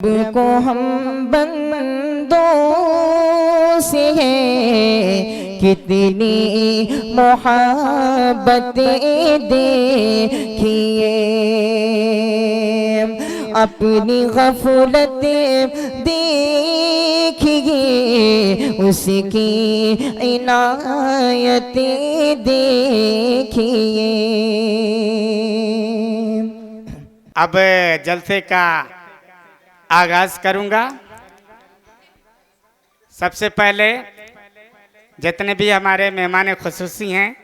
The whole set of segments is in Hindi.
को हम बंदों से है कितनी मोहब्बतें देखिए, अपनी गफलत देखिए, उसकी इनायतें देखिए। अब जलसे का आगाज करूंगा। सबसे पहले जितने भी हमारे मेहमान खुसूसी हैं,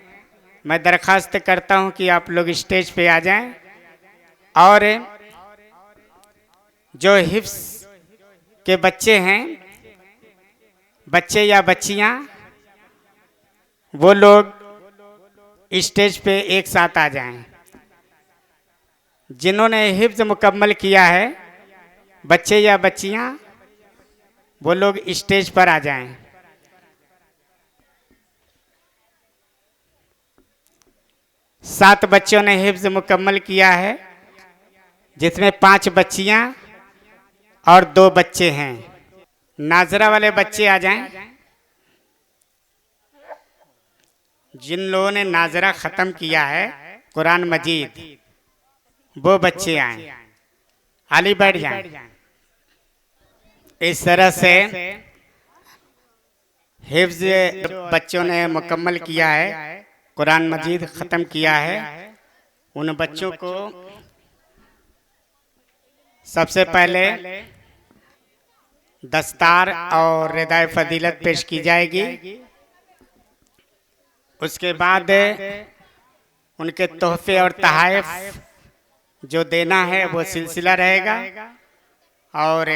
मैं दरखास्त करता हूं कि आप लोग स्टेज पे आ जाएं और जो हिफ्स के बच्चे हैं, बच्चे या बच्चियां, वो लोग स्टेज पे एक साथ आ जाएं। जिन्होंने हिफ्ज मुकम्मल किया है, बच्चे या बच्चियां, वो लोग स्टेज पर आ जाएं। सात बच्चों ने हिफ्ज मुकम्मल किया है, जिसमें 5 बच्चियां और 2 बच्चे हैं। नाजरा वाले बच्चे आ जाएं। जिन लोगों ने नाजरा ख़त्म किया है कुरान मजीद, वो बच्चे आए, आली बैठ जाएं। इस तरह से हिफ्ज बच्चों ने मुकम्मल किया है, कुरान मजीद ख़त्म किया है, उन बच्चों को सबसे पहले दस्तार और रिदाए फजीलत पेश की जाएगी। उसके बाद उनके तोहफे और तहाइफ जो देना है वो सिलसिला रहेगा। और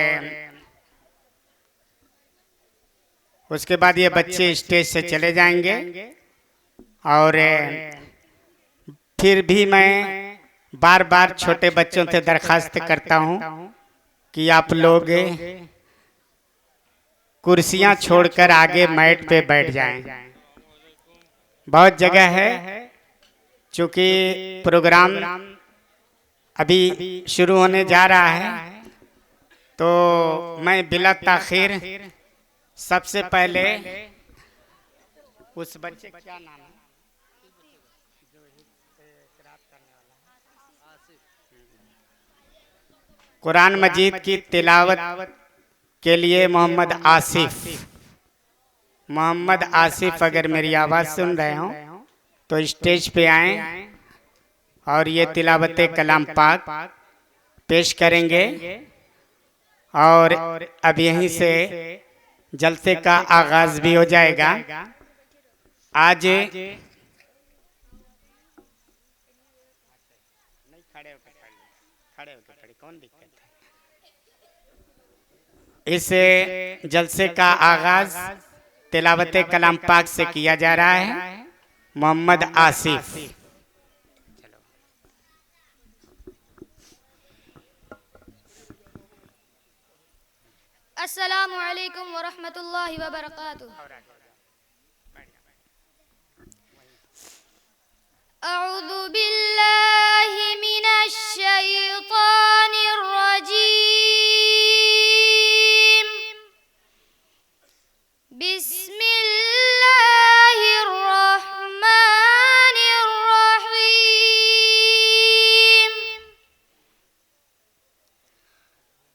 उसके बाद ये बच्चे स्टेज से चले जाएंगे। और फिर भी मैं बार बार छोटे बच्चों से दरखास्त करता हूँ कि आप लोग कुर्सियाँ छोड़कर आगे मैट पे बैठ जाएं। बहुत जगह है, चूँकि प्रोग्राम अभी शुरू होने जा रहा है, तो मैं बिला ताखिर सबसे पहले उस बच्चे का क्या नाम है, कुरान मजीद की तिलावत के लिए मोहम्मद आसिफ अगर मेरी आवाज़ सुन रहे हो तो स्टेज पे आएं और ये तिलावत कलाम पाक पेश करेंगे। और अब यहीं से जलसे का आगाज भी हो जाएगा। आज कौन दिक्कत है, इस जलसे का आगाज तिलावत कलाम पाक से किया जा रहा है। मोहम्मद आसिफ। अस्सलामु अलैकुम व रहमतुल्लाहि व बरकातुहू। अऊज़ु बिल्लाहि मिनश शैतानिर रजीम। बिस्मिल्लाहिर रहमानिर रहीम।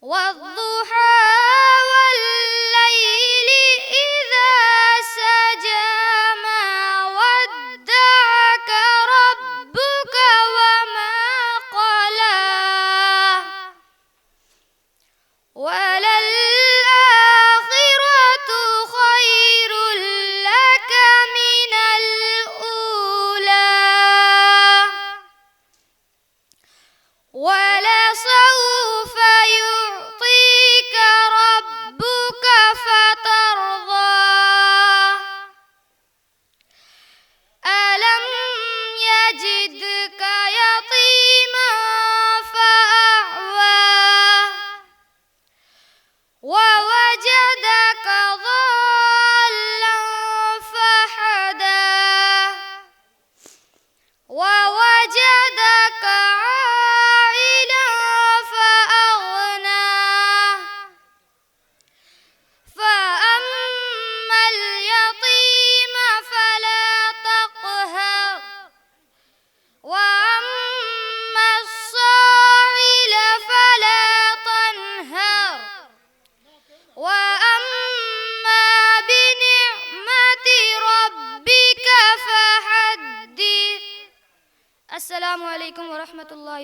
वद्दुहा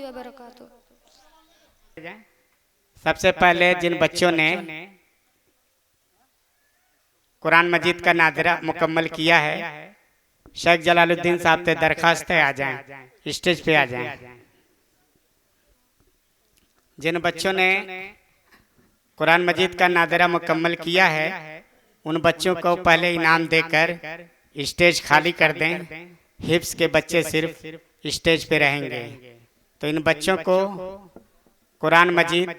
वबरकातुहू। सबसे पहले जिन बच्चों ने कुरान मजीद का नादरा मुकम्मल किया है, शेख जलालुद्दीन साहब से दरखास्त है आ जाएं, स्टेज पे आ जाएं। जिन बच्चों ने कुरान मजीद का नादरा मुकम्मल किया है, उन बच्चों को पहले इनाम देकर स्टेज खाली कर दें। हिफ्स के बच्चे सिर्फ स्टेज पे रहेंगे। तो इन बच्चों को कुरान मजीद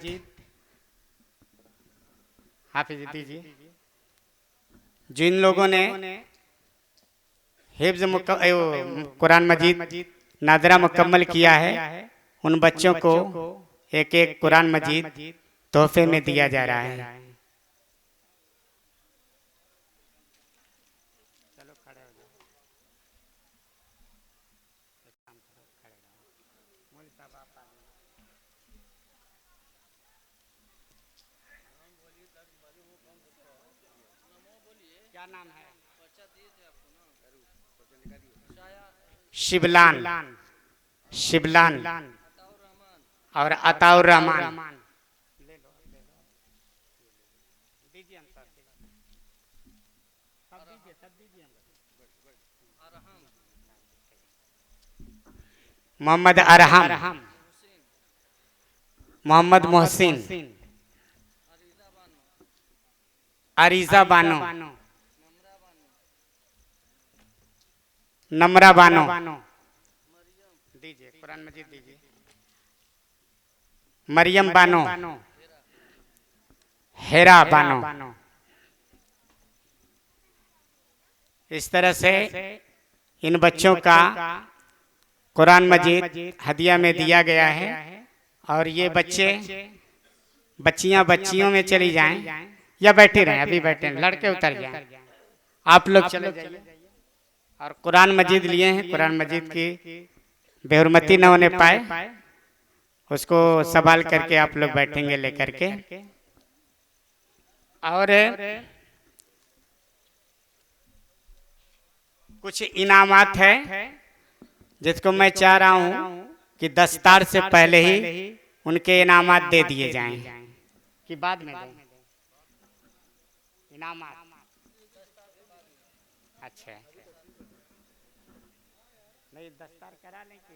हाफिज दीजिए। जिन लोगों ने हिफ्ज कुरान मजीद नादरा मुकम्मल किया है, उन बच्चों को एक एक कुरान मजीद तोहफे में दिया जा रहा है। क्या नाम है? शिबलान, शिबलान और अताउर रहमान। मोहम्मद अरहम, मोहम्मद मोहसिन, अरीजा बानो, नमरा बानो दीजिए, कुरान मजीद दीजिए। मरियम बानो, हेरा बानो। इस तरह से इन बच्चों का कुरान मजीद हदिया में दिया गया है। और ये बच्चे बच्चियां बच्चियों में चली जाएं या बैठे रहें, अभी बैठे हैं, लड़के उतर जाएं, आप लोग चले जाइए। और कुरान मजीद लिए हैं, कुरान मजीद की बेहुरमती न होने पाए, उसको संभाल करके आप लोग बैठेंगे लेकर के। और कुछ इनामात है जिसको मैं चाह रहा हूं कि दस्तार से पहले ही उनके इनामात दे दिए जाएं कि बाद में दें इनामात। अच्छा नहीं, दस्तार करा लें कि